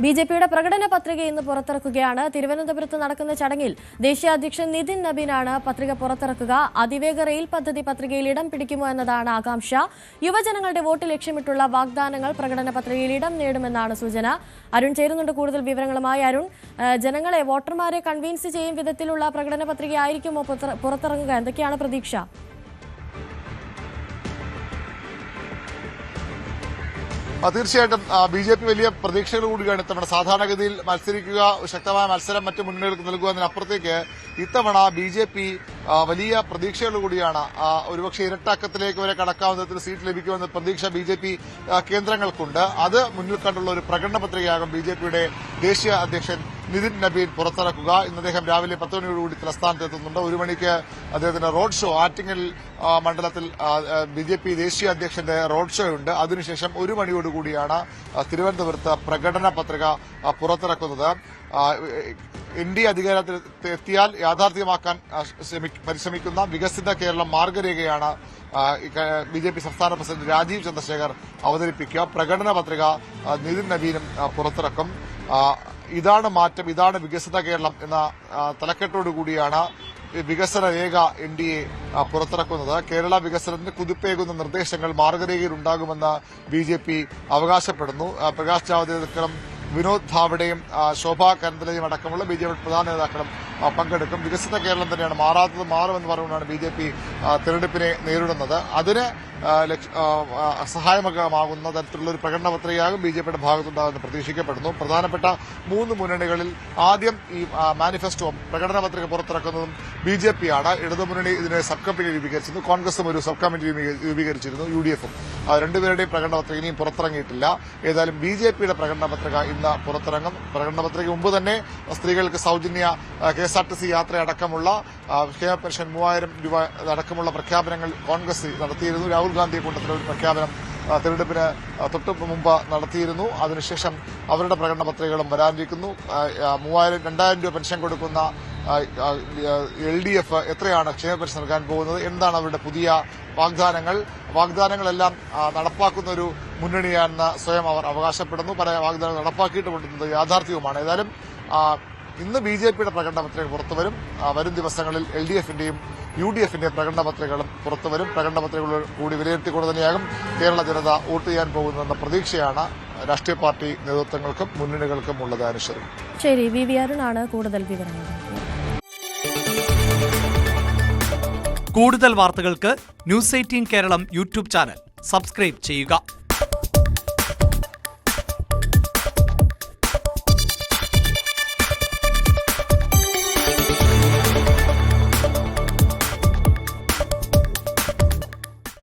ബിജെപിയുടെ പ്രകടന പത്രിക ഇന്ന് പുറത്തിറക്കുകയാണ്. തിരുവനന്തപുരത്ത് നടക്കുന്ന ചടങ്ങിൽ ദേശീയ അധ്യക്ഷൻ നിതിൻ നബീനാണ് പത്രിക പുറത്തിറക്കുക. അതിവേഗ റെയിൽ പദ്ധതി പത്രികയിൽ ഇടം പിടിക്കുമോ എന്നതാണ് ആകാംക്ഷ. യുവജനങ്ങളുടെ വോട്ട് ലക്ഷ്യമിട്ടുള്ള വാഗ്ദാനങ്ങൾ പ്രകടന പത്രികയിൽ ഇടം നേടുമെന്നാണ് സൂചന. അരുൺ ചേരുന്നുണ്ട് കൂടുതൽ വിവരങ്ങളുമായി. അരുൺ, ജനങ്ങളെ വോട്ടർമാരെ കൺവിൻസ് ചെയ്യും വിധത്തിലുള്ള പ്രകടന പത്രിക ആയിരിക്കുമോ പുറത്തിറങ്ങുക? എന്തൊക്കെയാണ് പ്രതീക്ഷ? തീർച്ചയായിട്ടും ബി.ജെ.പി വലിയ പ്രതീക്ഷകൾ കൂടിയാണ് ഇത്തവണ. സാധാരണഗതിയിൽ മത്സരിക്കുക, ശക്തമായ മത്സരം മറ്റു മുന്നണികൾക്ക് നൽകുക എന്നതിനപ്പുറത്തേക്ക് ഇത്തവണ ബി.ജെ.പി വലിയ പ്രതീക്ഷകൾ കൂടിയാണ്. ഒരുപക്ഷെ ഇരട്ടക്കത്തിലേക്ക് വരെ കടക്കാവുന്ന വിധത്തിൽ സീറ്റ് ലഭിക്കുമെന്ന പ്രതീക്ഷ ബി.ജെ.പി കേന്ദ്രങ്ങൾക്കുണ്ട്. അത് മുന്നിൽ കണ്ടുള്ള ഒരു പ്രകടന പത്രികയാകും ബി.ജെ.പിയുടെ ദേശീയ അധ്യക്ഷൻ നിതിൻ നബീൻ പുറത്തിറക്കുക. ഇന്ന് അദ്ദേഹം രാവിലെ 10 മണിയോടുകൂടി തലസ്ഥാനത്ത് എത്തുന്നുണ്ട്. 1 മണിക്ക് അദ്ദേഹത്തിന്റെ റോഡ് ഷോ ആറ്റിങ്ങൽ മണ്ഡലത്തിൽ ബി.ജെ.പി ദേശീയ അധ്യക്ഷന്റെ റോഡ് ഷോ ഉണ്ട്. അതിനുശേഷം 1 മണിയോടുകൂടിയാണ് തിരുവനന്തപുരത്ത് പ്രകടന പത്രിക പുറത്തിറക്കുന്നത്. എൻ.ഡി.എ അധികാരത്തിൽ എത്തിയാൽ യാഥാർത്ഥ്യമാക്കാൻ പരിശ്രമിക്കുന്ന വികസിത കേരളം മാർഗരേഖയാണ് ബി.ജെ.പി സംസ്ഥാന പ്രസിഡന്റ് രാജീവ് ചന്ദ്രശേഖർ അവതരിപ്പിക്കുക. പ്രകടന പത്രിക നിതിൻ നബീനും പുറത്തിറക്കും. ഇതാണ് മാറ്റം, ഇതാണ് വികസിത കേരളം എന്ന തലക്കെട്ടോടുകൂടിയാണ് വികസന രേഖ എൻ.ഡി.എ പുറത്തിറക്കുന്നത്. കേരള വികസനത്തിന് കുതിപ്പേകുന്ന നിർദ്ദേശങ്ങൾ മാർഗരേഖയിൽ ഉണ്ടാകുമെന്ന് ബി.ജെ.പി അവകാശപ്പെടുന്നു. പ്രകാശ് ജാവ്ദേക്കറും വിനോദ് ധാവഡയും ശോഭാ കരന്തലയും അടക്കമുള്ള ബി.ജെ.പി പ്രധാന നേതാക്കളും പങ്കെടുക്കും. വികസിത കേരളം തന്നെയാണ്, മാറാത്തത് മാറുമെന്ന് പറഞ്ഞുകൊണ്ടാണ് ബി.ജെ.പി തെരഞ്ഞെടുപ്പിനെ നേരിടുന്നത്. അതിന് സഹായകമാകുന്ന തരത്തിലുള്ള ഒരു പ്രകടന പത്രികയാകും ബി.ജെ.പിയുടെ ഭാഗത്തുണ്ടാകുമെന്ന് പ്രതീക്ഷിക്കപ്പെടുന്നു. പ്രധാനപ്പെട്ട 3 മുന്നണികളിൽ ആദ്യം ഈ മാനിഫെസ്റ്റോ പ്രകടന പത്രിക പുറത്തിറക്കുന്നതും ബി.ജെ.പിയാണ്. ഇടതുമുന്നണി ഇതിനെ സബ് കമ്മിറ്റി രൂപീകരിച്ചിരുന്നു. കോൺഗ്രസും ഒരു സബ് കമ്മിറ്റി രൂപീകരിച്ചിരുന്നു. യു.ഡി.എഫും രണ്ടുപേരുടെയും പ്രകടന പത്രിക ഇനിയും പുറത്തിറങ്ങിയിട്ടില്ല. ഏതായാലും ബി.ജെ.പിയുടെ പ്രകടന പത്രിക ഇന്ന് പുറത്തിറങ്ങും. പ്രകടന പത്രിക മുമ്പ് തന്നെ സ്ത്രീകൾക്ക് സൌജന്യ കെ.എസ്.ആർ.ടി.സി യാത്ര അടക്കമുള്ള ക്ഷേമ പെൻഷൻ 3000 രൂപ അടക്കമുള്ള പ്രഖ്യാപനങ്ങൾ കോൺഗ്രസ് നടത്തിയിരുന്നു. രാഹുൽ ഗാന്ധിയെ കൂട്ടത്തിലെ ഒരു പ്രഖ്യാപനം തെരഞ്ഞെടുപ്പിന് തൊട്ടു മുമ്പ് നടത്തിയിരുന്നു. അതിനുശേഷം അവരുടെ പ്രകടന പത്രികകളും വരാനിരിക്കുന്നു. 2000 രൂപ പെൻഷൻ കൊടുക്കുന്ന LDF എത്രയാണ് ക്ഷേമ പെൻഷൻ നൽകാൻ പോകുന്നത്? എന്താണ് അവരുടെ പുതിയ വാഗ്ദാനങ്ങളെല്ലാം നടപ്പാക്കുന്ന ഒരു മുന്നണിയാണെന്ന് സ്വയം അവർ അവകാശപ്പെടുന്നു. പല വാഗ്ദാനങ്ങൾ നടപ്പാക്കിയിട്ടുകൊണ്ടിരുന്നത് യാഥാർത്ഥ്യവുമാണ്. ഏതായാലും ഇന്ന് ബി.ജെ.പിയുടെ പ്രകടന പത്രിക പുറത്തുവരും. വരും ദിവസങ്ങളിൽ LDFന്റെയും UDFന്റെയും പ്രകടന പത്രികകളും പുറത്തുവരും. പ്രകടന പത്രികകൾ കൂടി വിലയിരുത്തിക്കൊണ്ട് തന്നെയാകും കേരള ജനത വോട്ട് ചെയ്യാൻ പോകുന്നതെന്ന പ്രതീക്ഷയാണ് രാഷ്ട്രീയ പാർട്ടി നേതൃത്വങ്ങൾക്കും മുന്നണികൾക്കും ഉള്ളത്. അനുസരിച്ച് ശരി, വി അരുണാണ് കൂടുതൽ വിവരങ്ങൾ. കൂടുതൽ വാർത്തകൾക്ക് news 18 Keralam YouTube channel subscribe ചെയ്യുക.